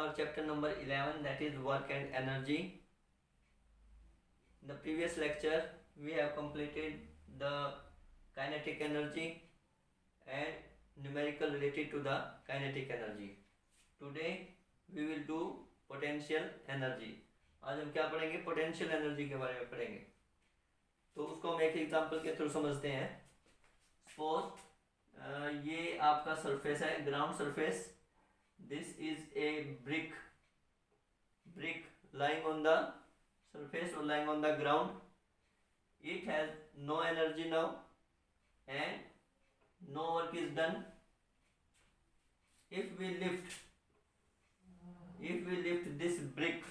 our chapter number 11, that is work and energy. In the previous lecture we have completed the kinetic energy and numerical related to the kinetic energy. Today we will do potential energy. आज हम क्या पढ़ेंगे? Potential energy के बारे में पढ़ेंगे. तो उसको हम एक एग्जांपल के थ्रू समझते हैं. सपोज ये आपका सरफेस है, ground surface. This is a brick lying on the surface or lying on the ground. It has no energy now and no work is done. If we lift this brick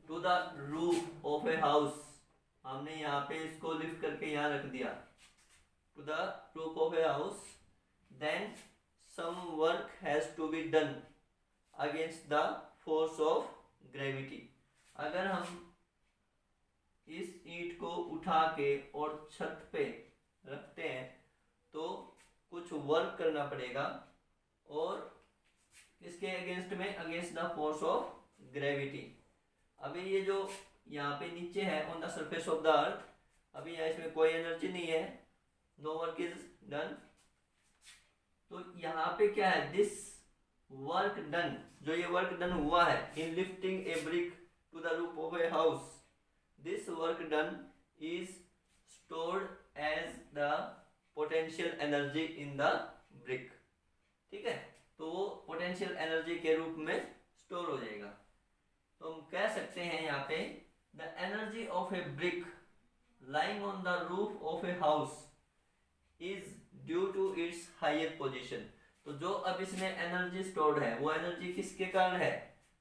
to the roof of a house, हमने यहाँ पे इसको lift करके यहाँ रख दिया, to the roof of a house, then some work has to be done against the force of gravity. अगर हम इस ईंट को उठा के और छत पे रखते हैं तो कुछ वर्क करना पड़ेगा, और इसके अगेंस्ट में, against the force of gravity. अभी ये जो यहाँ पे नीचे है on the surface of the earth, अभी यहाँ इसमें कोई एनर्जी नहीं है, नो वर्क इज डन. तो यहाँ पे क्या है? दिस वर्क डन, जो ये वर्क डन हुआ है in lifting a brick to the roof of a house, this work done is stored as the potential energy in the brick. ठीक है, तो वो पोटेंशियल एनर्जी के रूप में स्टोर हो जाएगा. तो हम कह सकते हैं यहाँ पे the energy of a brick lying on the roof of a house is due to its higher position. तो जो अब इसमें एनर्जी स्टोर्ड है वो एनर्जी किसके कारण है?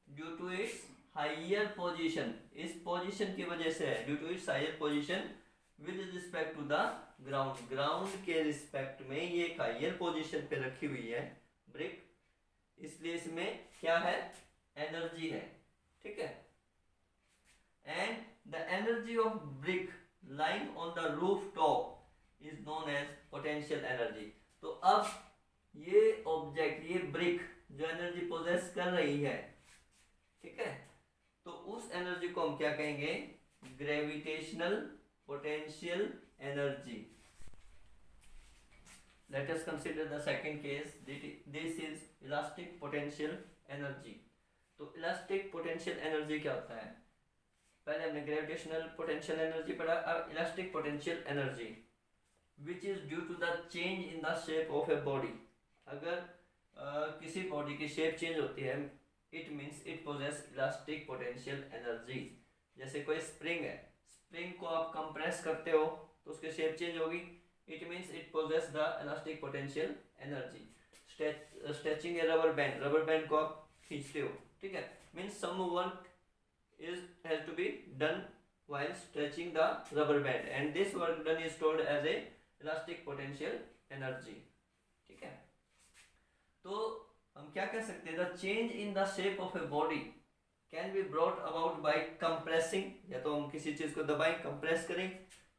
Due to its higher position. इस पोजीशन की वजह से है, due to its higher position with respect to the ground. Ground के रिस्पेक्ट में ये एक हायर पोजीशन पे रखी हुई है ब्रिक, इसलिए इसमें क्या है? एनर्जी है. ठीक है. And the energy of brick lying on the roof top is known as potential energy. तो अब ये ऑब्जेक्ट, ये ब्रिक जो एनर्जी पोजेस कर रही है, ठीक है, तो उस एनर्जी को हम क्या कहेंगे? Gravitational potential energy. Let us consider the second case. This is elastic potential energy. तो इलास्टिक पोटेंशियल एनर्जी क्या होता है? पहले हमने ग्रेविटेशनल पोटेंशियल एनर्जी पढ़ा, अब elastic potential energy which is due to the change in the shape of a body. अगर किसी बॉडी की शेप चेंज होती है, it means it possess elastic potential energy. जैसे कोई स्प्रिंग है, स्प्रिंग को आप कंप्रेस करते हो तो उसकी शेप चेंज होगी, it means it possess the elastic potential energy. Stretching a rubber band, rubber band को आप खींचते हो, ठीक है, means some work has to be done while stretching the rubber band, and this work done is stored as a elastic potential energy. ठीक है. तो हम क्या कह सकते हैं? The change in the shape of a body can be brought about by compressing, या तो हम किसी चीज को दबाएं, कंप्रेस करें,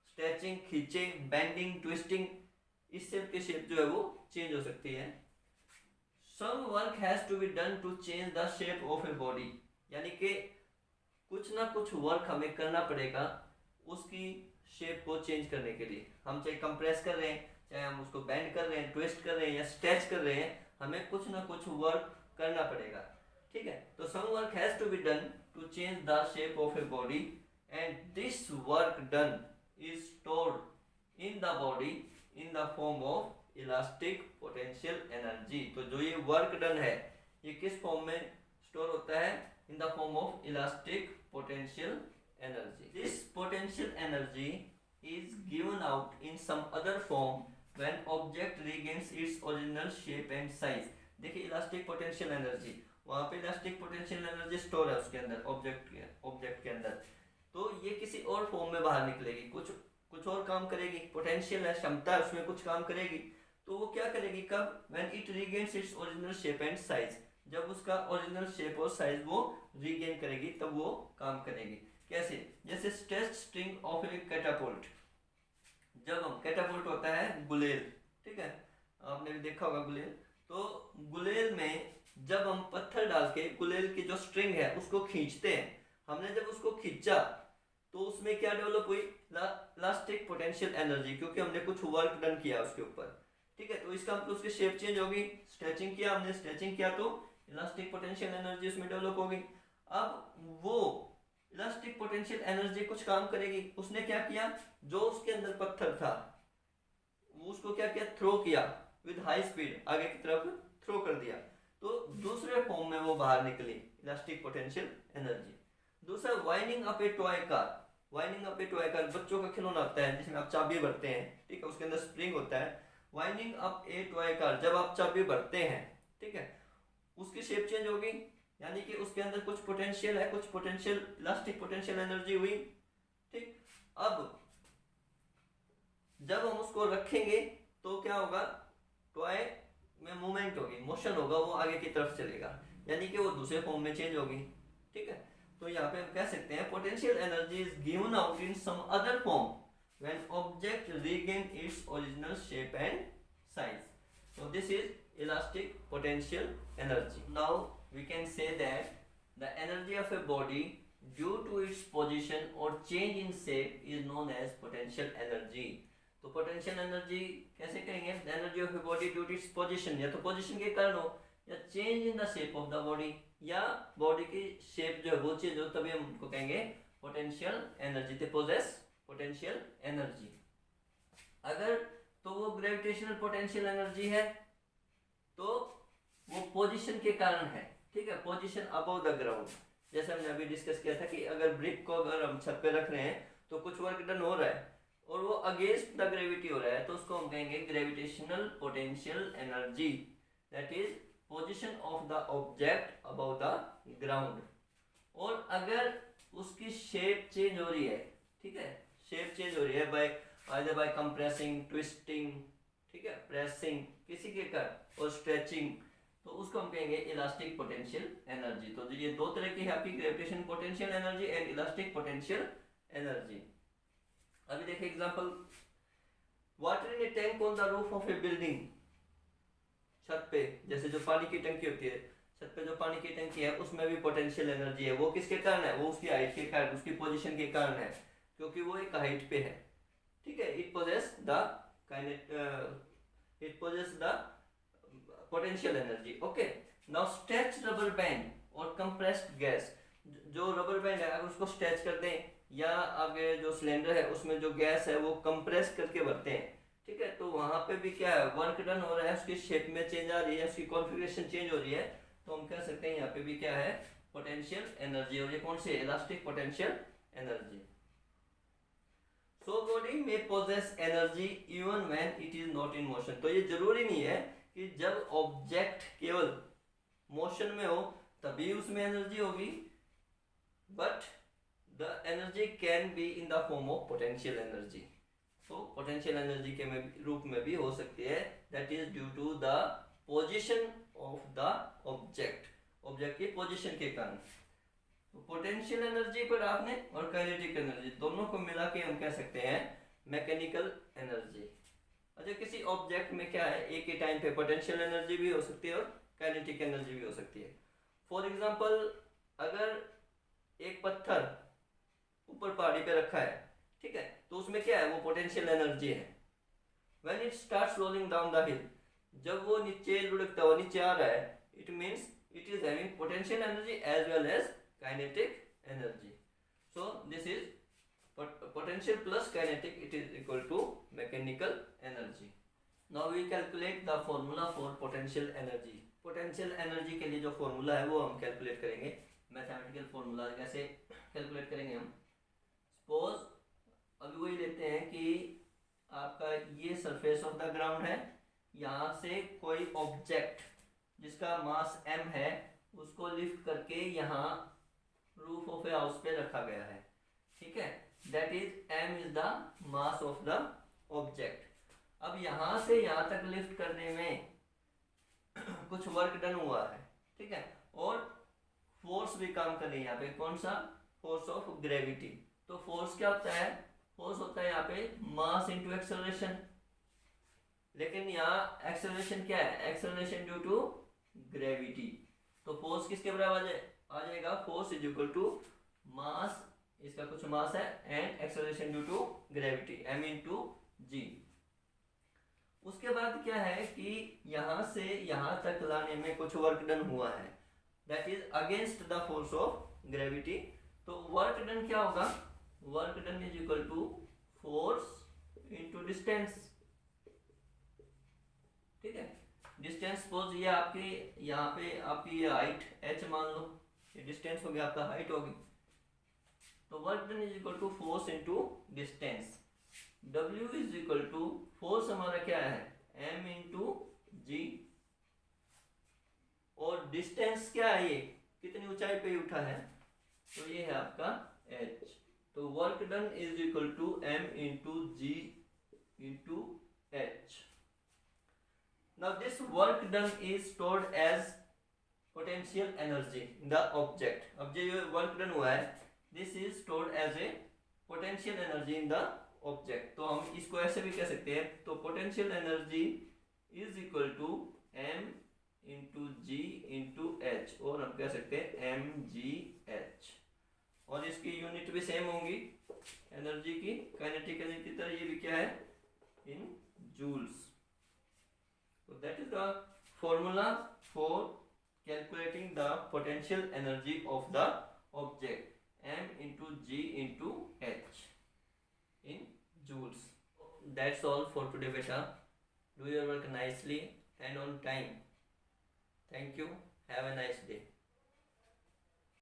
स्ट्रेचिंग, खींचें, बेंडिंग, ट्विस्टिंग, इससे की शेप जो है वो चेंज हो सकती है. Some work has to be done to change the shape of a body. यानी कि कुछ ना कुछ वर्क हमें करना पड़ेगा उसकी शेप को चेंज करने के लिए. हम चाहे कंप्रेस कर रहे हैं, चाहे हम उसको बेंड कर रहे हैं, ट्विस्ट कर रहे हैं या स्ट्रेच कर रहे हैं, हमें कुछ ना कुछ वर्क करना पड़ेगा. ठीक है. तो some work has to be done to change the shape of a body, and this work done is stored in the body in the form of elastic potential energy. तो जो ये वर्क डन है ये किस form में store होता है? इन the form of elastic potential energy. This potential energy is given out in some other form when object regains its original shape and size. देखिए इलास्टिक पोटेंशियल एनर्जी, वहाँ पे elastic potential energy store है उसके अंदर, object के अंदर. तो ये किसी और फॉर्म में बाहर निकलेगी, कुछ और काम करेगी. पोटेंशियल है, क्षमता है, उसमें कुछ काम करेगी. तो वो क्या करेगी? कब? when it regains its original shape and size. जब उसका ओरिजिनल शेप और साइज वो रीगेन करेगी तब वो काम करेगी. कैसे? जैसे स्ट्रेच स्ट्रिंग ऑफ ए कैटापोल्ट. जब हम, कैटापोल्ट होता है गुलेल, ठीक है, आपने भी देखा होगा गुलेल. तो गुलेल में जब हम पत्थर डाल के गुलेल की जो स्ट्रिंग है उसको खींचते हैं, हमने जब उसको खींचा तो उसमें क्या डेवलप हुई, इलास्टिक पोटेंशियल एनर्जी, क्योंकि हमने कुछ वर्क डन किया उसके ऊपर। ठीक है, तो इसका मतलब उसकी शेप चेंज होगी, स्ट्रेचिंग किया हमने, स्ट्रेचिंग किया तो इलास्टिक पोटेंशियल एनर्जी उसमें डेवलप होगी। अब वो इलास्टिक पोटेंशियल एनर्जी कुछ काम करेगी। उसने क्या किया, जो उसके अंदर पत्थर था वो उसको क्या किया, थ्रो किया विद हाई स्पीड, आगे की तरफ थ्रो कर दिया, तो दूसरे फॉर्म में वो बाहर निकली, इलास्टिक पोटेंशियल एनर्जी। दूसरा, वाइंडिंग अप ए टॉय कार। वाइंडिंग अप ए टॉय कार बच्चों का खिलौना होता है जिसमें आप चाबी भरते हैं, ठीक है, उसके अंदर स्प्रिंग होता है। वाइंडिंग अप ए टॉय कार, जब आप चाबी भरते हैं, ठीक है, उसकी शेप चेंज होगी, यानी कि उसके अंदर कुछ पोटेंशियल है, कुछ पोटेंशियल इलास्टिक पोटेंशियल एनर्जी हुई। ठीक, अब जब हम उसको रखेंगे तो क्या होगा, टॉय में मूवमेंट होगी, मोशन होगा, वो आगे की तरफ चलेगा, यानी कि वो दूसरे फॉर्म में चेंज होगी। ठीक है, तो यहाँ पे हम कह सकते हैं potential energy is given out in some other form when object regain its original shape and size. So this is elastic potential energy. Now we can say that the energy of a body due to its position or change in shape is known as potential energy. तो potential energy कैसे कहेंगे, the energy of a body due to its position, या तो position के कारण हो, या change in the shape of the body, या बॉडी की शेप जो है वो चेंज हो, तभी हम उनको कहेंगे potential energy, they possess potential energy. अगर तो वो ग्रेविटेशनल पोटेंशियल एनर्जी है तो वो पोजीशन के कारण है। ठीक है, पोजीशन अबव द ग्राउंड, जैसे हमने अभी डिस्कस किया था कि अगर ब्रिक को अगर हम छत पे रख रहे हैं तो कुछ वर्क डन हो रहा है और वो अगेंस्ट द ग्रेविटी हो रहा है, तो उसको हम कहेंगे gravitational potential energy, that is position of the object above the ground. और अगर उसकी शेप चेंज हो रही है, ठीक है, शेप चेंज हो रही है bye either by compressing, twisting, ठीक है, pressing, किसी के कर और stretching, तो उसको हम कहेंगे इलास्टिक पोटेंशियल एनर्जी। तो ये दो तरह की है आपकी, gravitation potential energy and elastic potential energy. अभी देखिए example, water in A tank on the roof of A building. छत पे जैसे जो पानी की टंकी होती है, छत पे जो पानी की टंकी है उसमें भी पोटेंशियल एनर्जी है। वो किसके कारण है, वो उसकी हाइट के कारण, उसकी पोजीशन के कारण है, क्योंकि वो एक हाइट पे है। ठीक है, it possess the potential energy. Okay, now stretch rubber band और कंप्रेस्ड गैस। जो रबर बैंड है अगर उसको स्ट्रेच कर दें, या आगे जो सिलेंडर है उसमें जो गैस है वो कंप्रेस करके भरते हैं, ठीक है, तो वहां पे भी क्या है, वर्क डन हो रहा है, उसकी शेप में चेंज आ रही है, उसकी कॉन्फ़िगरेशन चेंज हो रही है, तो हम कह सकते हैं यहाँ पे भी क्या है, पोटेंशियल एनर्जी। और ये कौन सी है, elastic potential energy. So body may possess energy even when it is not in motion। तो ये जरूरी नहीं है कि जब ऑब्जेक्ट केवल मोशन में हो तभी उसमें एनर्जी होगी, but the energy can be in the form of potential energy. तो पोटेंशियल एनर्जी के रूप में भी हो सकती है, that is due to the position of the object, object की पोजीशन के कारण। पोटेंशियल एनर्जी पर आपने और काइनेटिक एनर्जी दोनों को मिला के हम कह सकते हैं मैकेनिकल एनर्जी। अच्छा, किसी ऑब्जेक्ट में क्या है, एक ही टाइम पे पोटेंशियल एनर्जी भी हो सकती है और काइनेटिक एनर्जी भी हो सकती है। फॉर एग्जांपल, अगर एक पत्थर ऊपर पहाड़ी पे रखा है, ठीक है, तो उसमें क्या है, वो पोटेंशियल एनर्जी है। When it starts rolling down the hill, जब वो नीचे लुढ़कता हुआ नीचे आ रहा है, it means it is having potential energy as well as kinetic energy. So this is potential plus kinetic, it is equal to mechanical energy. Now we calculate the formula for potential energy. Potential energy के लिए जो formula है वो हम calculate करेंगे। Mathematical formula कैसे calculate करेंगे हम, suppose अभी वही लेते हैं कि आपका ये surface of the ground है, यहाँ से कोई object जिसका mass m है उसको लिफ्ट करके यहाँ रूफ ऑफ ए हाउस पे रखा गया है, ठीक है, that is m is the mass of the object. अब यहां से यहां तक लिफ्ट करने में कुछ वर्क डन हुआ है, ठीक है, और फोर्स भी काम कर रही है यहाँ पे, कौन सा, फोर्स ऑफ ग्रेविटी। तो फोर्स क्या होता है, फोर्स होता है यहाँ पे मास इनटू एक्सेलरेशन, लेकिन यहाँ एक्सेलरेशन क्या है, एक्सेलरेशन ड्यू टू ग्रेविटी। तो फोर्स किसके बराबर आ जाएगा, force is equal to mass, इसका कुछ मास है, and acceleration due to gravity m into G. उसके बाद क्या है कि यहां से यहां तक लाने में कुछ वर्क डन हुआ है, that is against the force of gravity. तो वर्क डन क्या होगा, work done is equal to force into distance. ठीक है, डिस्टेंस सपोज ये आपकी यहाँ पे आपकी ये हाइट h मान लो, ये डिस्टेंस हो गया आपका, हाइट होगी। तो work done is equal to force into distance. W is equal to force हमारा क्या है m इंटू जी, और डिस्टेंस क्या है, ये कितनी ऊंचाई पे उठा है, तो ये है आपका h। तो work done is equal to m into G into h। Now this work done is stored as potential energy in the object. अब जो ये work done हुआ है, this is stored as a potential energy in the object. तो हम इसको ऐसे भी कह सकते हैं, तो potential energy is equal to m into G into H, और हम कह सकते हैं mgh। और इसकी यूनिट भी सेम होंगी एनर्जी की, काइनेटिक एनर्जी की तरह, ये भी क्या है in joules. So that is the formula for calculating the potential energy of the object, m into g into h in joules. That's all for today beta. Do your work nicely and on time. Thank you. Have a nice day.